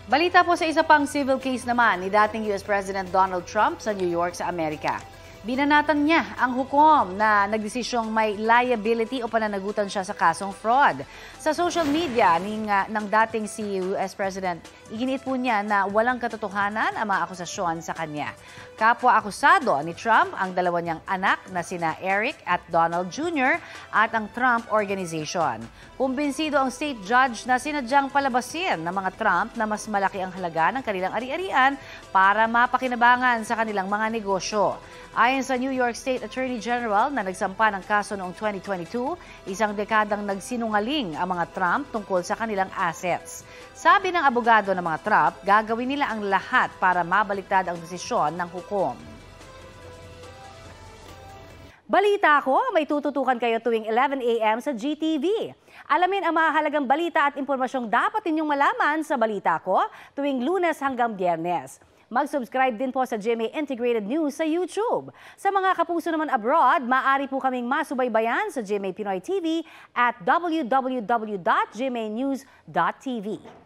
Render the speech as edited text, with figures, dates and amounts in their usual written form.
Balita po sa isa pang civil case naman ni dating US President Donald Trump sa New York sa Amerika. Binanatan niya ang hukom na nagdesisyong may liability o pananagutan siya sa kasong fraud. Sa social media ng dating si US President, iginiit po niya na walang katotohanan ang mga akusasyon sa kanya. Kapwa-akusado ni Trump ang dalawa niyang anak na sina Eric at Donald Jr. at ang Trump Organization. Kumbinsido ang state judge na sinadyang palabasin ng mga Trump na mas malaki ang halaga ng kanilang ari-arian para mapakinabangan sa kanilang mga negosyo. Ayon sa New York State Attorney General na nagsampa ng kaso noong 2022, isang dekadang nagsinungaling ang mga Trump tungkol sa kanilang assets. Sabi ng abogado ng mga Trump, gagawin nila ang lahat para mabaliktad ang desisyon ng hukom. Balita ko, may tututukan kayo tuwing 11 a.m. sa GTV. Alamin ang mahalagang balita at impormasyong dapat ninyong malaman sa Balita Ko tuwing Lunes hanggang Biyernes. Mag-subscribe din po sa GMA Integrated News sa YouTube. Sa mga kapuso naman abroad, maaari po kaming masubaybayan sa GMA Pinoy TV at www.gmanews.tv.